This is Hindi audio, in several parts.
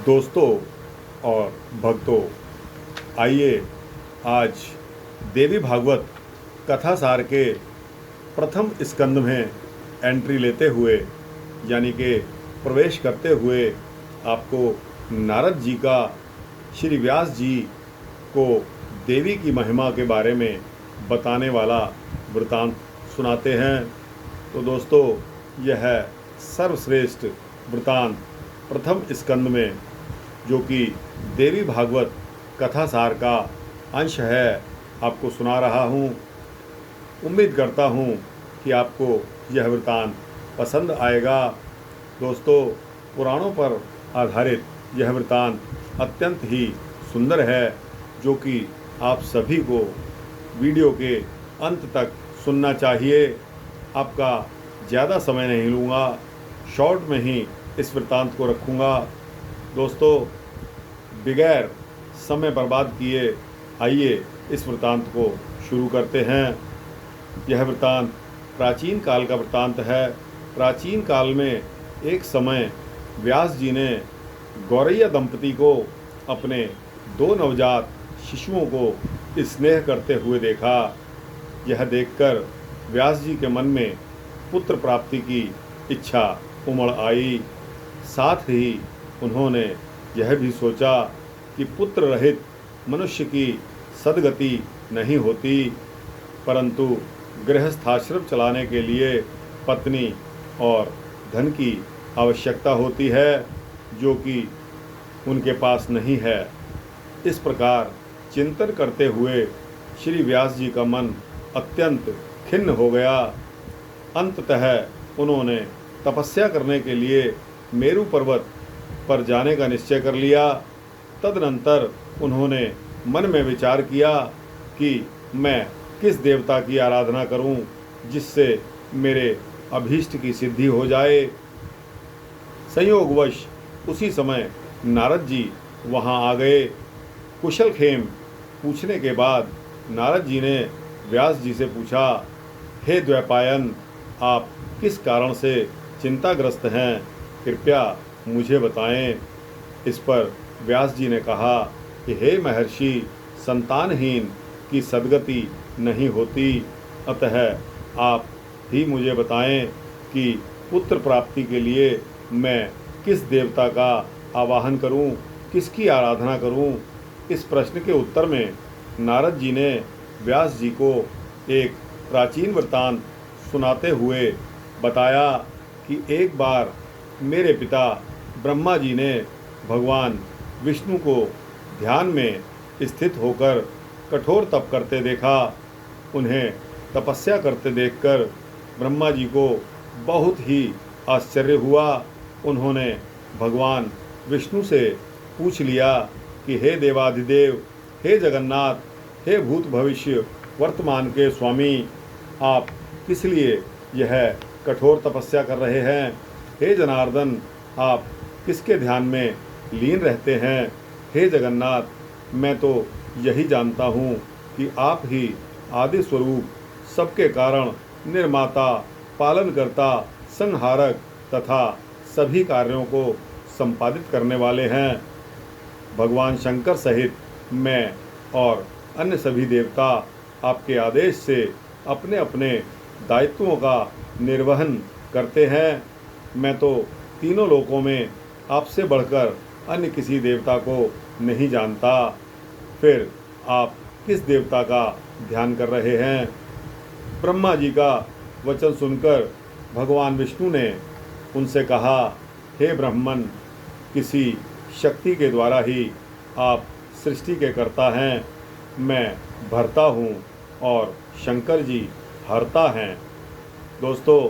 दोस्तों और भक्तों, आइए आज देवी भागवत कथा सार के प्रथम स्कंद में एंट्री लेते हुए यानी कि प्रवेश करते हुए आपको नारद जी का श्री व्यास जी को देवी की महिमा के बारे में बताने वाला वृतांत सुनाते हैं। तो दोस्तों, यह सर्वश्रेष्ठ वृतांत प्रथम स्कंद में जो कि देवी भागवत कथा सार का अंश है आपको सुना रहा हूँ। उम्मीद करता हूँ कि आपको यह वृतांत पसंद आएगा। दोस्तों, पुराणों पर आधारित यह वृतांत अत्यंत ही सुंदर है, जो कि आप सभी को वीडियो के अंत तक सुनना चाहिए। आपका ज़्यादा समय नहीं लूँगा, शॉर्ट में ही इस वृतांत को रखूँगा। दोस्तों, बगैर समय बर्बाद किए आइए इस वृतांत को शुरू करते हैं। यह वृतांत प्राचीन काल का वृतांत है। प्राचीन काल में एक समय व्यास जी ने गौरैया दंपति को अपने दो नवजात शिशुओं को स्नेह करते हुए देखा। यह देखकर व्यास जी के मन में पुत्र प्राप्ति की इच्छा उमड़ आई। साथ ही उन्होंने यह भी सोचा कि पुत्र रहित मनुष्य की सद्गति नहीं होती, परंतु गृहस्थाश्रम चलाने के लिए पत्नी और धन की आवश्यकता होती है, जो कि उनके पास नहीं है। इस प्रकार चिंतन करते हुए श्री व्यास जी का मन अत्यंत खिन्न हो गया। अंततः उन्होंने तपस्या करने के लिए मेरु पर्वत पर जाने का निश्चय कर लिया। तदनंतर उन्होंने मन में विचार किया कि मैं किस देवता की आराधना करूं जिससे मेरे अभीष्ट की सिद्धि हो जाए। संयोगवश उसी समय नारद जी वहां आ गए। कुशल खेम पूछने के बाद नारद जी ने व्यास जी से पूछा, हे द्वैपायन, आप किस कारण से चिंताग्रस्त हैं, कृपया मुझे बताएं। इस पर व्यास जी ने कहा कि हे महर्षि, संतानहीन की सद्गति नहीं होती, अतः आप ही मुझे बताएं कि पुत्र प्राप्ति के लिए मैं किस देवता का आवाहन करूं, किसकी आराधना करूं। इस प्रश्न के उत्तर में नारद जी ने व्यास जी को एक प्राचीन वृत्तांत सुनाते हुए बताया कि एक बार मेरे पिता ब्रह्मा जी ने भगवान विष्णु को ध्यान में स्थित होकर कठोर तप करते देखा। उन्हें तपस्या करते देखकर ब्रह्मा जी को बहुत ही आश्चर्य हुआ। उन्होंने भगवान विष्णु से पूछ लिया कि हे देवाधिदेव, हे जगन्नाथ, हे भूत भविष्य वर्तमान के स्वामी, आप किस लिए यह कठोर तपस्या कर रहे हैं। हे जनार्दन, आप किसके ध्यान में लीन रहते हैं। हे जगन्नाथ, मैं तो यही जानता हूँ कि आप ही आदि स्वरूप, सबके कारण, निर्माता, पालनकर्ता, संहारक तथा सभी कार्यों को संपादित करने वाले हैं। भगवान शंकर सहित मैं और अन्य सभी देवता आपके आदेश से अपने अपने दायित्वों का निर्वहन करते हैं। मैं तो तीनों लोकों में आपसे बढ़कर अन्य किसी देवता को नहीं जानता। फिर आप किस देवता का ध्यान कर रहे हैं। ब्रह्मा जी का वचन सुनकर भगवान विष्णु ने उनसे कहा, हे ब्राह्मण, किसी शक्ति के द्वारा ही आप सृष्टि के कर्ता हैं। मैं भरता हूँ और शंकर जी हरता हैं। दोस्तों,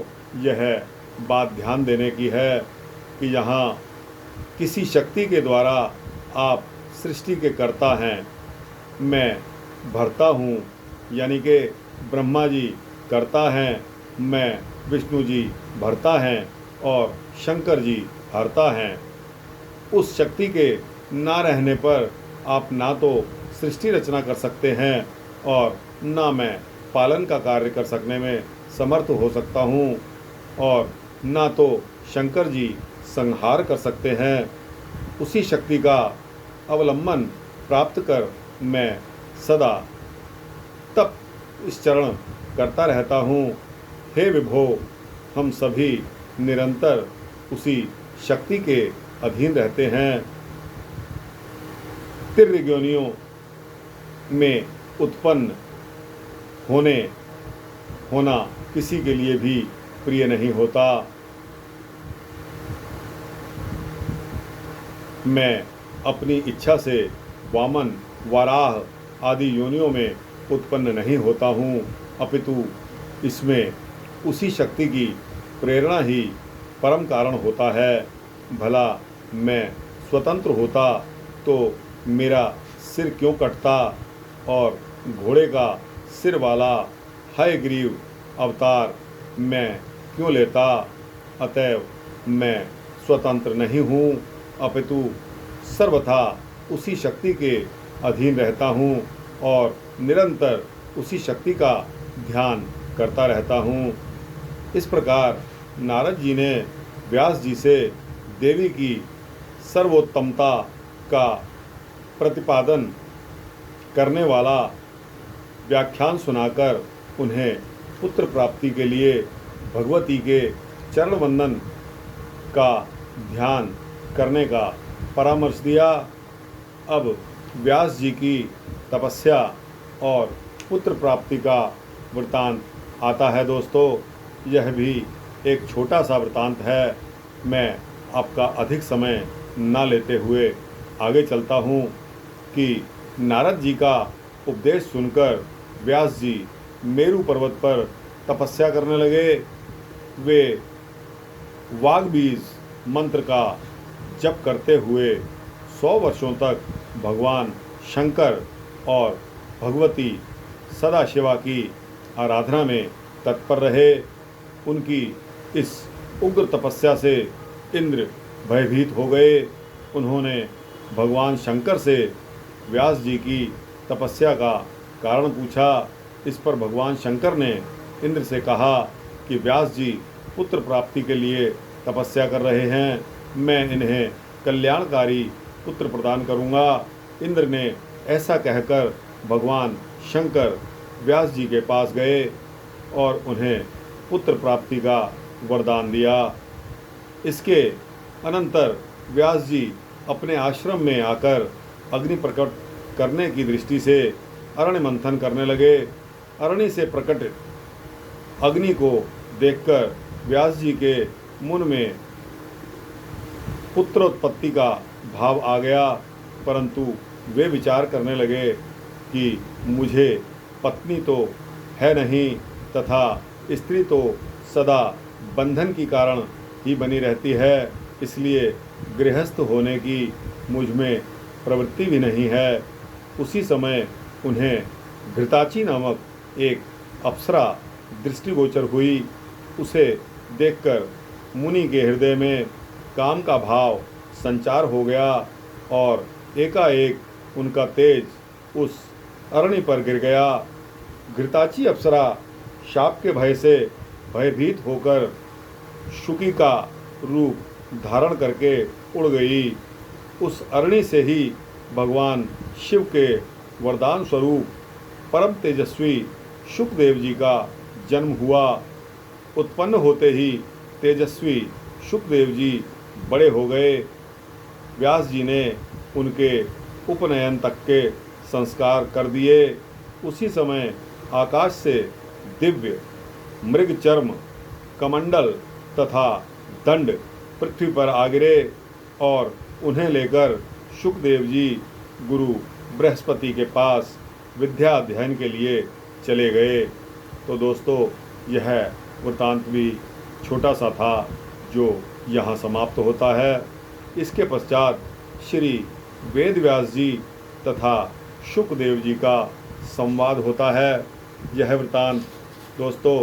यह बात ध्यान देने की है कि यहाँ किसी शक्ति के द्वारा आप सृष्टि के कर्ता हैं। मैं भरता हूँ यानी कि ब्रह्मा जी कर्ता हैं, मैं विष्णु जी भरता हैं और शंकर जी हरता हैं। उस शक्ति के ना रहने पर आप ना तो सृष्टि रचना कर सकते हैं और ना मैं पालन का कार्य कर सकने में समर्थ हो सकता हूँ, और ना तो शंकर जी संहार कर सकते हैं। उसी शक्ति का अवलंबन प्राप्त कर मैं सदा तप चरण करता रहता हूँ। हे विभो, हम सभी निरंतर उसी शक्ति के अधीन रहते हैं। तीव्र योनियों में उत्पन्न होना किसी के लिए भी प्रिय नहीं होता। मैं अपनी इच्छा से वामन, वाराह आदि योनियों में उत्पन्न नहीं होता हूँ, अपितु इसमें उसी शक्ति की प्रेरणा ही परम कारण होता है। भला मैं स्वतंत्र होता तो मेरा सिर क्यों कटता और घोड़े का सिर वाला हयग्रीव अवतार मैं क्यों लेता। अतएव मैं स्वतंत्र नहीं हूँ, अपितु सर्वथा उसी शक्ति के अधीन रहता हूँ और निरंतर उसी शक्ति का ध्यान करता रहता हूँ। इस प्रकार नारद जी ने व्यास जी से देवी की सर्वोत्तमता का प्रतिपादन करने वाला व्याख्यान सुनाकर उन्हें पुत्र प्राप्ति के लिए भगवती के चरण वंदन का ध्यान करने का परामर्श दिया। अब व्यास जी की तपस्या और पुत्र प्राप्ति का वृतांत आता है। दोस्तों, यह भी एक छोटा सा वृतांत है। मैं आपका अधिक समय न लेते हुए आगे चलता हूँ कि नारद जी का उपदेश सुनकर व्यास जी मेरु पर्वत पर तपस्या करने लगे। वे वाग्बीज मंत्र का जप करते हुए 100 वर्षों तक भगवान शंकर और भगवती सदाशिवा की आराधना में तत्पर रहे। उनकी इस उग्र तपस्या से इंद्र भयभीत हो गए। उन्होंने भगवान शंकर से व्यास जी की तपस्या का कारण पूछा। इस पर भगवान शंकर ने इंद्र से कहा कि व्यास जी पुत्र प्राप्ति के लिए तपस्या कर रहे हैं, मैं इन्हें कल्याणकारी पुत्र प्रदान करूंगा। इंद्र ने ऐसा कहकर भगवान शंकर व्यास जी के पास गए और उन्हें पुत्र प्राप्ति का वरदान दिया। इसके अनंतर व्यास जी अपने आश्रम में आकर अग्नि प्रकट करने की दृष्टि से अरण्य मंथन करने लगे। अरण्य से प्रकट अग्नि को देखकर व्यास जी के मन में पुत्रोत्पत्ति का भाव आ गया, परंतु वे विचार करने लगे कि मुझे पत्नी तो है नहीं तथा स्त्री तो सदा बंधन की कारण ही बनी रहती है, इसलिए गृहस्थ होने की मुझ में प्रवृत्ति भी नहीं है। उसी समय उन्हें घृताची नामक एक अप्सरा दृष्टिगोचर हुई। उसे देखकर मुनि के हृदय में काम का भाव संचार हो गया और एकाएक उनका तेज उस अरण्य पर गिर गया। घृताची अप्सरा शाप के भय से भयभीत होकर शुकी का रूप धारण करके उड़ गई। उस अरण्य से ही भगवान शिव के वरदान स्वरूप परम तेजस्वी शुकदेव जी का जन्म हुआ। उत्पन्न होते ही तेजस्वी शुकदेव जी बड़े हो गए। व्यास जी ने उनके उपनयन तक के संस्कार कर दिए। उसी समय आकाश से दिव्य मृग चर्म, कमंडल तथा दंड पृथ्वी पर आ गिरे और उन्हें लेकर शुकदेव जी गुरु बृहस्पति के पास विद्या अध्ययन के लिए चले गए। तो दोस्तों, यह वृतांत भी छोटा सा था जो यहाँ समाप्त होता है। इसके पश्चात श्री वेद व्यास जी तथा शुकदेव जी का संवाद होता है। यह वृतांत दोस्तों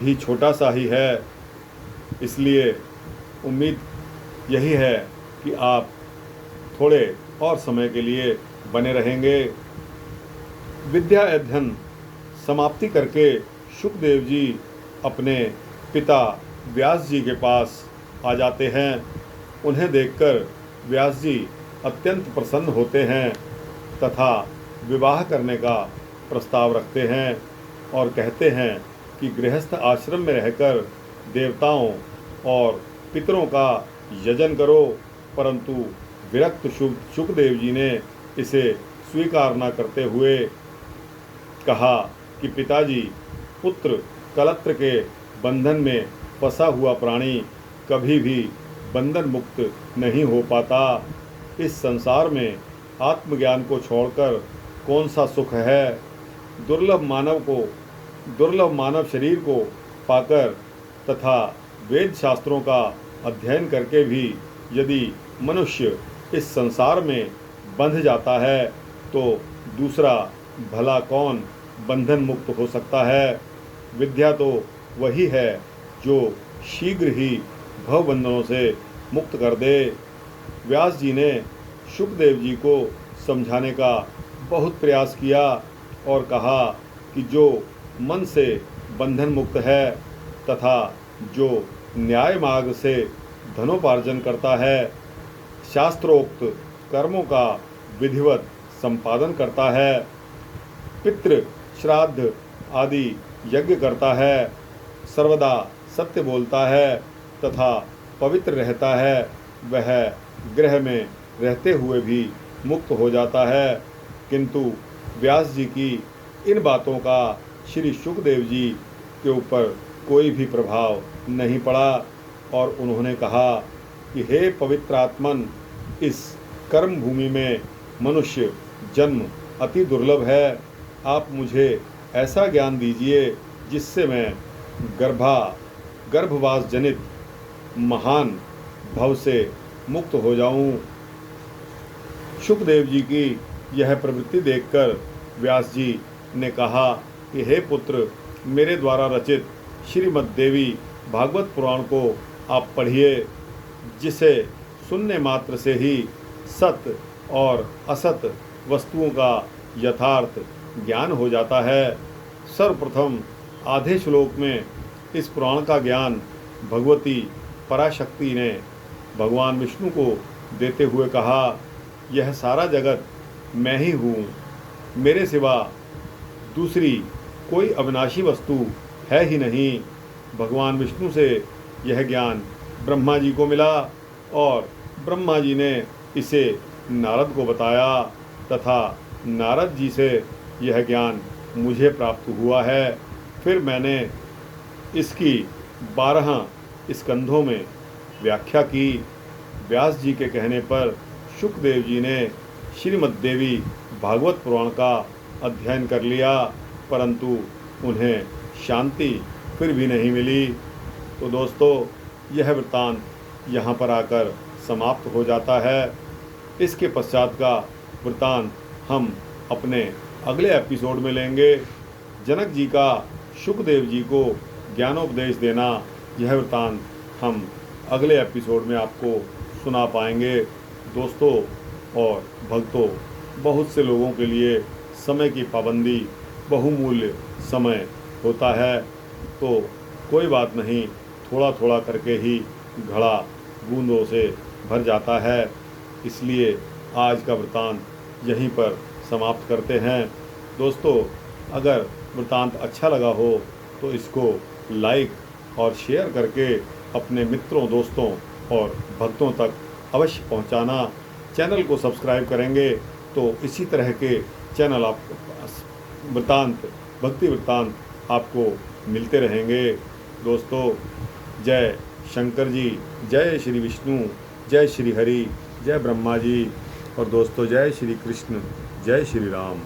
भी छोटा सा ही है, इसलिए उम्मीद यही है कि आप थोड़े और समय के लिए बने रहेंगे। विद्या अध्ययन समाप्ति करके शुकदेव जी अपने पिता व्यास जी के पास आ जाते हैं। उन्हें देखकर व्यास जी अत्यंत प्रसन्न होते हैं तथा विवाह करने का प्रस्ताव रखते हैं और कहते हैं कि गृहस्थ आश्रम में रहकर देवताओं और पितरों का यजन करो, परंतु विरक्त शुकदेव जी ने इसे स्वीकार न करते हुए कहा कि पिताजी, पुत्र कलत्र के बंधन में फंसा हुआ प्राणी कभी भी बंधन मुक्त नहीं हो पाता। इस संसार में आत्मज्ञान को छोड़कर कौन सा सुख है। दुर्लभ मानव शरीर को पाकर तथा वेद शास्त्रों का अध्ययन करके भी यदि मनुष्य इस संसार में बंध जाता है तो दूसरा भला कौन बंधन मुक्त हो सकता है। विद्या तो वही है जो शीघ्र ही भवबंधनों से मुक्त कर दे। व्यास जी ने शुकदेव जी को समझाने का बहुत प्रयास किया और कहा कि जो मन से बंधन मुक्त है तथा जो न्याय मार्ग से धनोपार्जन करता है, शास्त्रोक्त कर्मों का विधिवत संपादन करता है, पितृ श्राद्ध आदि यज्ञ करता है, सर्वदा सत्य बोलता है तथा पवित्र रहता है, वह ग्रह में रहते हुए भी मुक्त हो जाता है। किंतु व्यास जी की इन बातों का श्री शुकदेव जी के ऊपर कोई भी प्रभाव नहीं पड़ा और उन्होंने कहा कि हे पवित्र आत्मन, इस कर्म भूमि में मनुष्य जन्म अति दुर्लभ है। आप मुझे ऐसा ज्ञान दीजिए जिससे मैं गर्भवास जनित महान भव से मुक्त हो जाऊं। शुकदेव जी की यह प्रवृत्ति देखकर व्यास जी ने कहा कि हे पुत्र, मेरे द्वारा रचित श्रीमद् देवी भागवत पुराण को आप पढ़िए, जिसे सुनने मात्र से ही सत्य और असत वस्तुओं का यथार्थ ज्ञान हो जाता है। सर्वप्रथम आधे श्लोक में इस पुराण का ज्ञान भगवती पराशक्ति ने भगवान विष्णु को देते हुए कहा, यह सारा जगत मैं ही हूँ, मेरे सिवा दूसरी कोई अविनाशी वस्तु है ही नहीं। भगवान विष्णु से यह ज्ञान ब्रह्मा जी को मिला और ब्रह्मा जी ने इसे नारद को बताया तथा नारद जी से यह ज्ञान मुझे प्राप्त हुआ है। फिर मैंने इसकी 12 स्कंधों में व्याख्या की। व्यास जी के कहने पर शुकदेव जी ने श्रीमद्देवी भागवत पुराण का अध्ययन कर लिया, परंतु उन्हें शांति फिर भी नहीं मिली। तो दोस्तों, यह वृत्तांत यहाँ पर आकर समाप्त हो जाता है। इसके पश्चात का वृत्तांत हम अपने अगले एपिसोड में लेंगे। जनक जी का शुकदेव जी को ज्ञानोपदेश देना, यह वृत्तांत हम अगले एपिसोड में आपको सुना पाएंगे। दोस्तों और भक्तों, बहुत से लोगों के लिए समय की पाबंदी बहुमूल्य समय होता है, तो कोई बात नहीं, थोड़ा थोड़ा करके ही घड़ा बूंदों से भर जाता है। इसलिए आज का वृत्तांत यहीं पर समाप्त करते हैं। दोस्तों, अगर वृत्तांत अच्छा लगा हो तो इसको लाइक और शेयर करके अपने मित्रों, दोस्तों और भक्तों तक अवश्य पहुंचाना। चैनल को सब्सक्राइब करेंगे तो इसी तरह के चैनल भक्ति वृत्तांत आपको मिलते रहेंगे। दोस्तों, जय शंकर जी, जय श्री विष्णु, जय श्री हरि, जय ब्रह्मा जी और दोस्तों जय श्री कृष्ण, जय श्री राम।